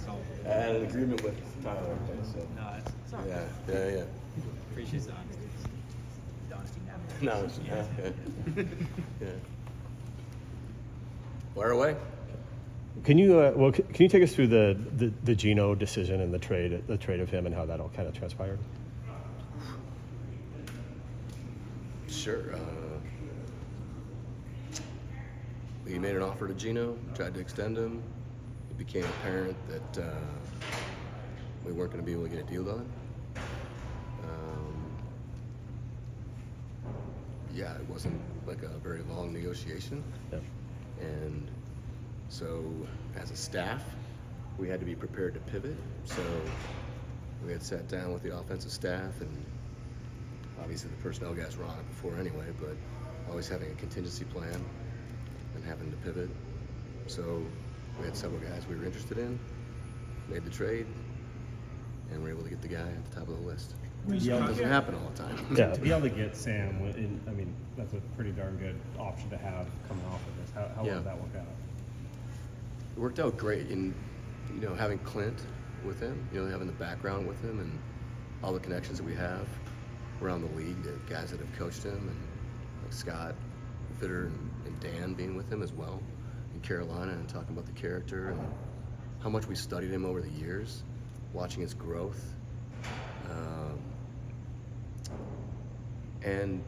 So, I had an agreement with Tyler. Okay, so. no, it's all right. Yeah. Appreciate the honesty. The honesty now. No, it's, yeah. Fire away. Can you can you take us through the Geno decision and the trade of him and how that all kind of transpired? Sure. We made an offer to Geno, tried to extend him. It became apparent that we weren't going to be able to get a deal done. Yeah, it wasn't like a very long negotiation. Yeah. And so as a staff, we had to be prepared to pivot. So we had sat down with the offensive staff, and obviously the personnel guys were on it before anyway, but always having a contingency plan and having to pivot. So we had several guys we were interested in, made the trade, and were able to get the guy at the top of the list. It doesn't happen all the time. Yeah. To be able to get Sam, I mean, that's a pretty darn good option to have coming off of this. How Yeah. did that work out? It worked out great, and having Clint with him, having the background with him, and all the connections that we have around the league, the guys that have coached him, and like Scott, Fitter, and Dan being with him as well in Carolina, and talking about the character and how much we studied him over the years, watching his growth, and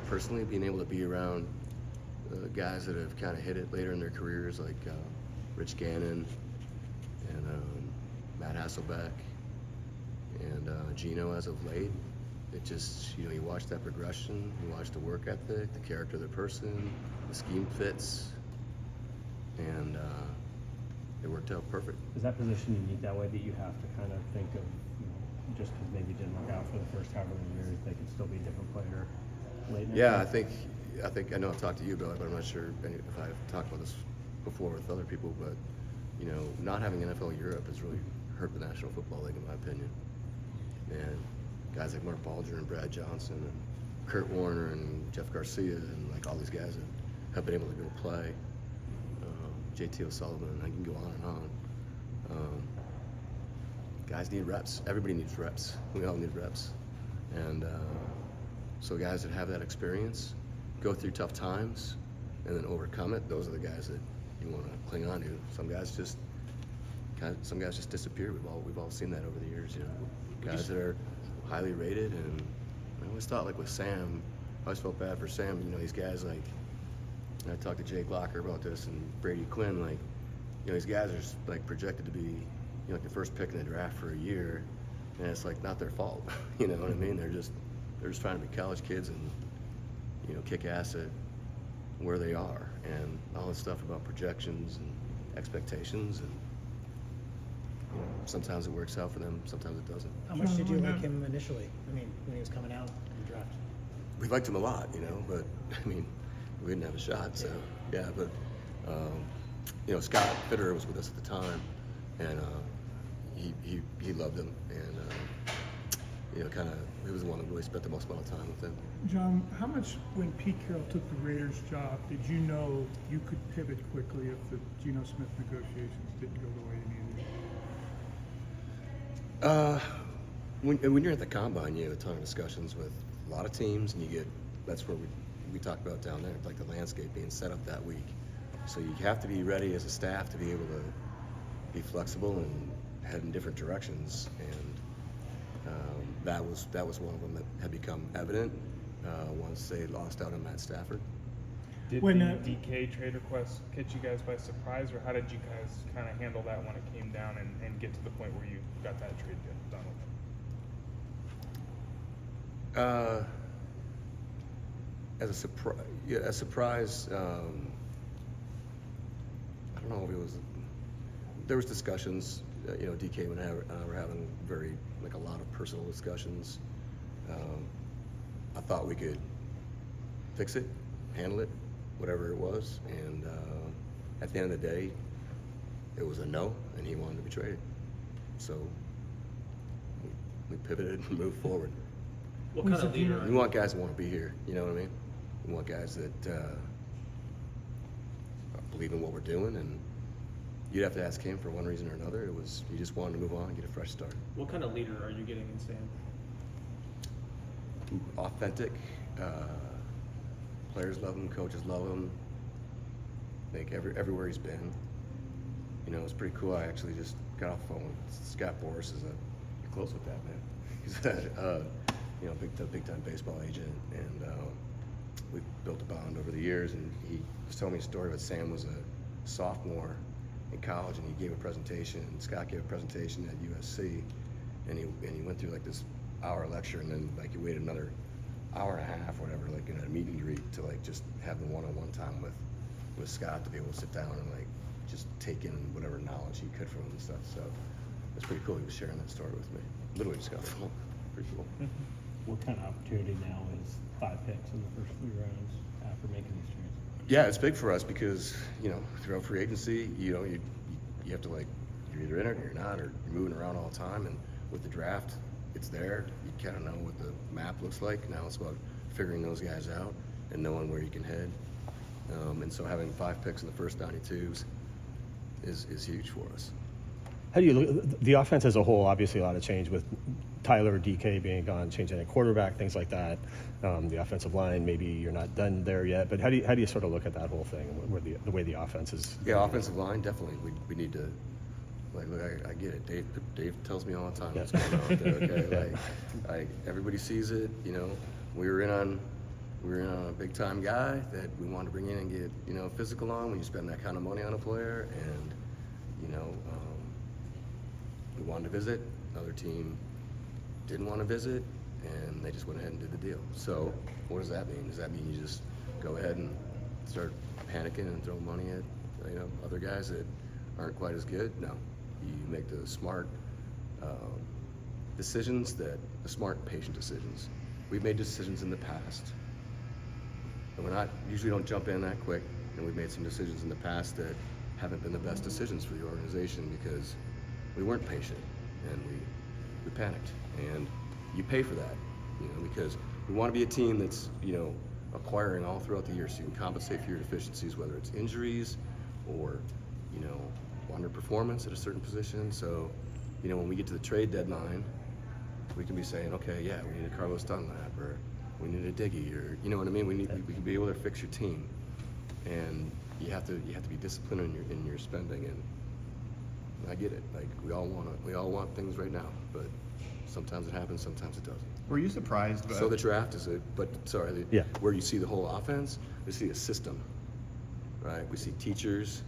personally being able to be around guys that have kind of hit it later in their careers, like Rich Gannon and Matt Hasselbeck and Geno as of late. It just, you watch that progression, you watch the work ethic, the character of the person, the scheme fits, and it worked out perfect. Is that position unique that way, that you have to kind of think of, just because maybe it didn't work out for the first however many years, they could still be a different player late in their Yeah, career? I know I've talked to you about it, but I'm not sure if I've talked about this before with other people, but not having NFL Europe has really hurt the National Football League, in my opinion. And guys like Mark Balger and Brad Johnson and Kurt Warner and Jeff Garcia and like all these guys that have been able to go play, JT O'Sullivan, I can go on and on. Guys need reps. Everybody needs reps. We all need reps. And so guys that have that experience, go through tough times, and then overcome it, those are the guys that you want to cling on to. Some guys just disappear. We've all seen that over the years. Guys that are highly rated, and I always thought, like with Sam, I always felt bad for Sam. These guys like, and I talked to Jake Locker about this, and Brady Quinn, like, these guys are like projected to be, like the first pick in the draft for a year, and it's like not their fault. You know what I mean? They're just trying to be college kids and kick ass at where they are, and all this stuff about projections and expectations, and sometimes it works out for them, sometimes it doesn't. How much did you like him initially? I mean, when he was coming out in the draft? We liked him a lot, but I mean, we didn't have a shot, so yeah. But Scott Fitter was with us at the time, and he loved him, and he was the one that really spent the most amount of time with him. John, how much, when Pete Carroll took the Raiders job, did you know you could pivot quickly if the Geno Smith negotiations didn't go the way you needed? When you're at the combine, you have a ton of discussions with a lot of teams, and that's where we talked about down there, like the landscape being set up that week. So you have to be ready as a staff to be able to be flexible and head in different directions, and that was one of them that had become evident once they lost out on Matt Stafford. Did When, the DK trade request catch you guys by surprise, or how did you guys kind of handle that when it came down and get to the point where you got that trade done with them? As a surprise, I don't know if it was. There was discussions. DK and I were having a lot of personal discussions. I thought we could fix it, handle it, whatever it was, and at the end of the day, it was a no, and he wanted to be traded. So we pivoted and moved forward. What kind of leader? We want guys that want to be here, you know what I mean? We want guys that believe in what we're doing, and you'd have to ask him for one reason or another. It was he just wanted to move on and get a fresh start. What kind of leader are you getting in Sam? Authentic. Players love him, coaches love him. Like everywhere he's been. You know, it's pretty cool. I actually just got off the phone with Scott Boras. You're close with that, man. He's you know, big time baseball agent, and we've built a bond over the years. And he was telling me a story about Sam was a sophomore in college, and he gave a presentation. And Scott gave a presentation at USC, and he went through like this hour lecture, and then like he waited another hour and a half, or whatever, like in a meet and greet to like just have the one-on-one time with Scott to be able to sit down and like just take in whatever knowledge he could from him and stuff. So it's pretty cool. He was sharing that story with me. Literally just got off the phone. Pretty cool. What kind of opportunity now is 5 picks in the first 3 rounds after making these trades? Yeah, it's big for us because, you know, throughout free agency, you know, you have to like, you're either in it or you're not, or you're moving around all the time. And with the draft, it's there. You kind of know what the map looks like. Now it's about figuring those guys out and knowing where you can head. And so having 5 picks in the first 92s is huge for us. How do you look? The offense as a whole, obviously a lot of change with Tyler or DK being gone, changing a quarterback, things like that. The offensive line, maybe you're not done there yet, but how do you sort of look at that whole thing, where the way the offense is? Yeah, offensive line, definitely. We need to, like, look, I get it. Dave tells me all the time what's going on out there, okay? Like, everybody sees it, you know. We were in on a big time guy that we wanted to bring in and get, you know, physical on when you spend that kind of money on a player, and, you know, we wanted to visit. Another team didn't want to visit, and they just went ahead and did the deal. So what does that mean? Does that mean you just go ahead and start panicking and throw money at, you know, other guys that aren't quite as good? No. You make the smart decisions, the smart, patient decisions. We've made decisions in the past, and usually don't jump in that quick, and we've made some decisions in the past that haven't been the best decisions for the organization because we weren't patient, and we panicked. And you pay for that, you know, because we want to be a team that's, you know, acquiring all throughout the year so you can compensate for your deficiencies, whether it's injuries or, you know, underperformance at a certain position. So, you know, when we get to the trade deadline, we can be saying, okay, yeah, we need a Carlos Dunlap, or we need a Diggy, or, you know what I mean? We can be able to fix your team, and you have to be disciplined in your spending. And I get it. Like, we all want things right now, but sometimes it happens, sometimes it doesn't. Were you surprised? So the draft is where you see the whole offense, we see a system, right? We see teachers,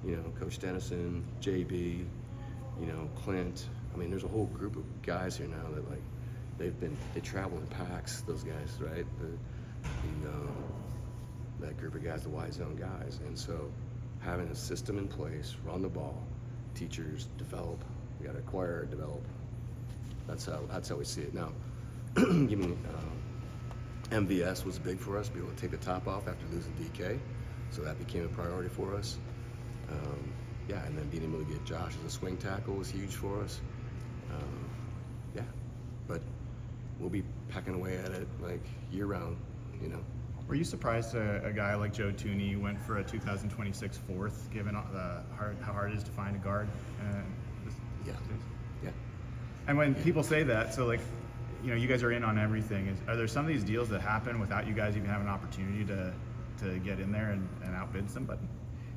you know, Coach Dennison, JB, you know, Clint. I mean, there's a whole group of guys here now that, like, they travel in packs, those guys, right? That group of guys, the Y Zone guys. And so having a system in place, run the ball, teachers develop, we got to acquire, develop. That's how we see it now. Giving MVS was big for us, be able to take the top off after losing DK, so that became a priority for us. Yeah, and then being able to get Josh as a swing tackle was huge for us. Yeah, but we'll be pecking away at it like year round, you know. Were you surprised a guy like Joe Tooney went for a 2026 fourth, given how hard it is to find a guard? Yeah. Yeah. And when people say that, so, like, you know, you guys are in on everything. Are there some of these deals that happen without you guys even having an opportunity to get in there and outbid somebody?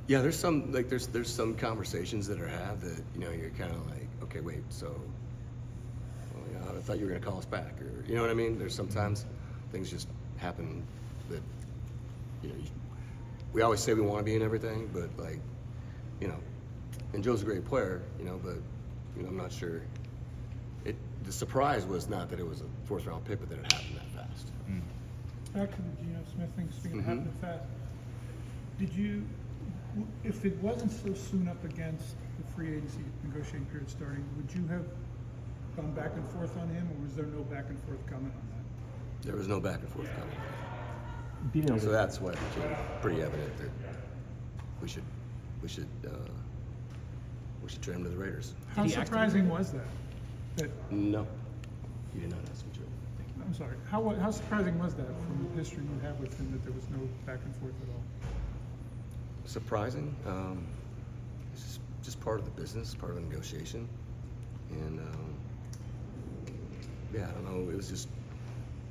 Yeah, there's some conversations that are had that, you know, you're kind of like, okay, wait, so, well, you know, I thought you were gonna call us back, or, you know what I mean? There's sometimes things just happen that, you know, we always say we want to be in everything, but, like, you know, and Joe's a great player, you know, but, you know, I'm not sure. The surprise was not that it was a 4th round pick, but that it happened that fast. Back to the Geno Smith thing, speaking of happening fast. Did you, if it wasn't so soon up against the free agency negotiating period starting, would you have gone back and forth on him, or was there no back and forth comment on that? There was no back and forth coming. So that's why it became pretty evident that we should trade him to the Raiders. How surprising was that? No, you did not ask me, Joe. Thank you. I'm sorry. How surprising was that from the history you have with him, that there was no back and forth at all? Surprising? It's just just part of the business, part of the negotiation. And yeah, I don't know. It was just,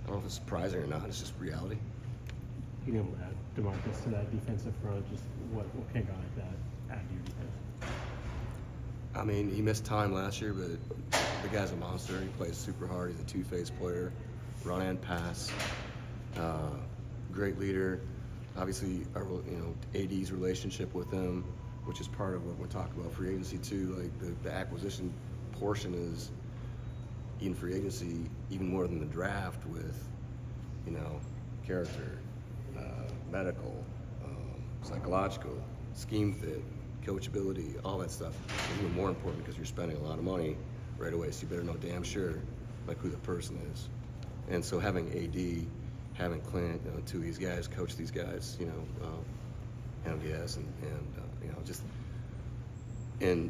I don't know if it's surprising or not. It's just reality. Being able to add DeMarcus to that defensive front, just what can guys that add to your defense? I mean, he missed time last year, but the guy's a monster. He plays super hard. He's a two-faced player, run and pass. Great leader. Obviously, our AD's relationship with him, which is part of what we're talking about free agency too. Like the acquisition portion is in free agency even more than the draft with, character, medical, psychological, scheme fit, coachability, all that stuff is even more important because you're spending a lot of money right away. So you better know damn sure like who the person is. And so having AD, having Clint, two of these guys coach these guys, MVS and just in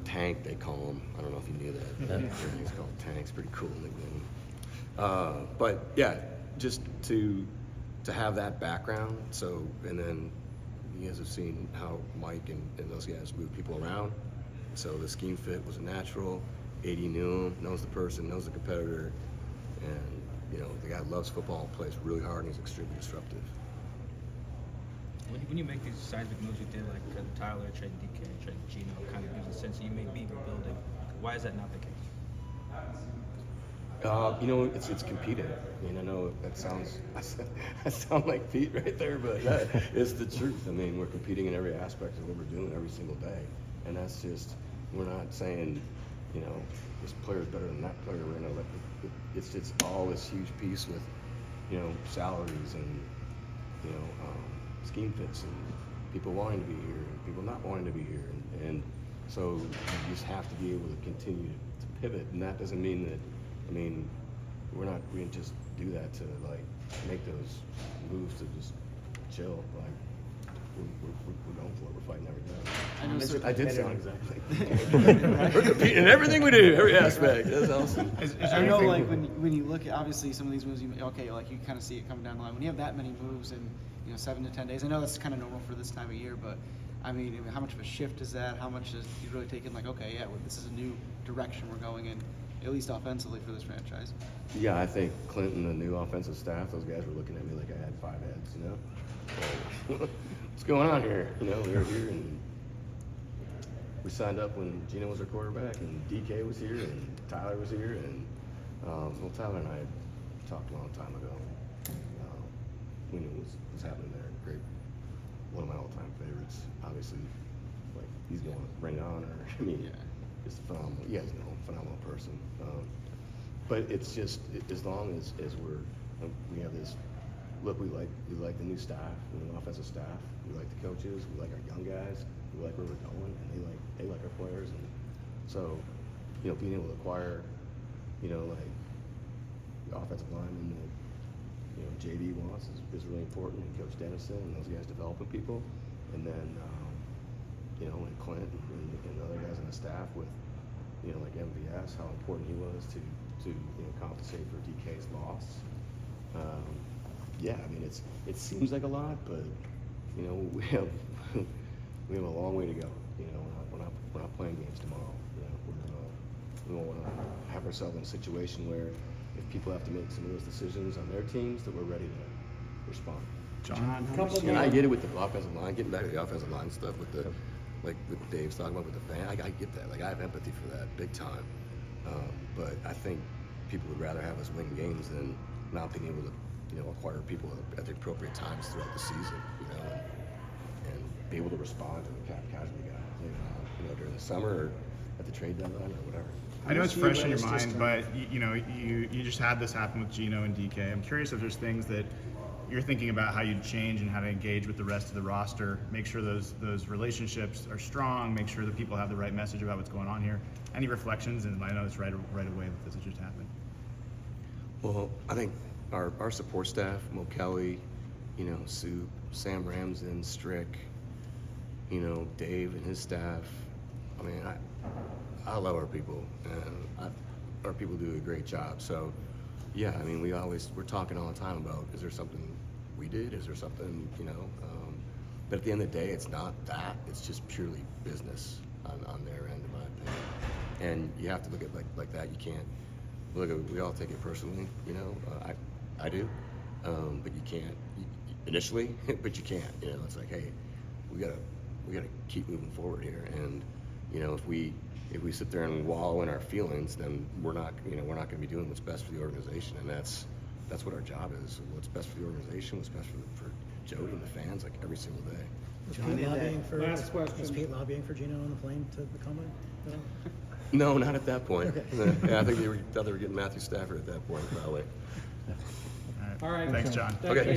Tank they call him. I don't know if you knew that. He's called Tank. It's pretty cool nickname. But yeah, just to have that background. So and then you guys have seen how Mike and those guys move people around. So the scheme fit was a natural. AD knew him, knows the person, knows the competitor, and the guy loves football, plays really hard, and he's extremely disruptive. When you make these seismic moves you did, like Tyler, trade DK, trade Geno, kind of gives a sense that you may be rebuilding. Why is that not the case? It's competing. I mean, I know that I sound like Pete right there, but that is the truth. I mean, we're competing in every aspect of what we're doing every single day, and that's just, we're not saying, this player's better than that player. It's all this huge piece with, salaries and, scheme fits and people wanting to be here and people not wanting to be here, and so you just have to be able to continue to pivot, and that doesn't mean that. I mean, we didn't just do that to make those moves to just chill. We're going for it. We're fighting every day. I did sound exactly. We're competing in everything we do, every aspect. That's awesome. I know, when you look at obviously some of these moves, you kind of see it coming down the line. When you have that many moves in 7 to 10 days, I know that's kind of normal for this time of year, but I mean, how much of a shift is that? How much is you really taking this is a new direction we're going in, at least offensively for this franchise? Yeah, I think Clinton, the new offensive staff, those guys were looking at me like I had 5 heads, So, what's going on here? We were here and we signed up when Geno was our quarterback and DK was here and Tyler was here and Tyler and I talked a long time ago. We knew what was happening there. Great, one of my all-time favorites. Obviously, he's going to Ring of Honor. I mean, just a phenomenal. You guys know him, phenomenal person. But it's just as long as we have this. Look, we like the new staff, the offensive staff. We like the coaches. We like our young guys. We like where we're going, and they like our players. And so, being able to acquire, the offensive lineman that JD wants is really important, and Coach Dennison and those guys developing people, and then and Clint and other guys on the staff with like MVS, how important he was to compensate for DK's loss. Yeah, I mean it seems like a lot, but we have a long way to go. We're not playing games tomorrow. We don't want to have ourselves in a situation where if people have to make some of those decisions on their teams, that we're ready to respond. John, And I get it with the offensive line, getting back to the offensive line stuff with the what Dave's talking about with the fan. I get that. I have empathy for that big time. But I think people would rather have us win games than not being able to acquire people at the appropriate times throughout the season, and be able to respond to the cap casualty guys, during the summer or at the trade deadline or whatever. I know it's fresh in your mind, but you just had this happen with Geno and DK. I'm curious if there's things that you're thinking about how you'd change and how to engage with the rest of the roster, make sure those relationships are strong, make sure that people have the right message about what's going on here. Any reflections? And I know it's right away that this has just happened. Well, I think our support staff, Mo Kelly, Sue, Sam Ramsden, Strick, Dave and his staff. I mean, I love our people, and our people do a great job. So, yeah, I mean, we're talking all the time about, is there something we did? Is there something, but at the end of the day, it's not that. It's just purely business. on their end, in my opinion. And you have to look at like that. You can't look at. We all take it personally, you know. I do, but you can't initially. But you can't. You know, it's like, hey, we gotta keep moving forward here. And you know, if we sit there and wallow in our feelings, then we're not going to be doing what's best for the organization. And that's what our job is. What's best for the organization, what's best for Jody and the fans, like every single day. Was Pete lobbying for, Last question. was Pete lobbying for Geno on the plane to the combine? No? No, not at that point. Okay. Yeah, I think thought they were getting Matthew Stafford at that point, probably. All right. All right. Thanks, John. Okay.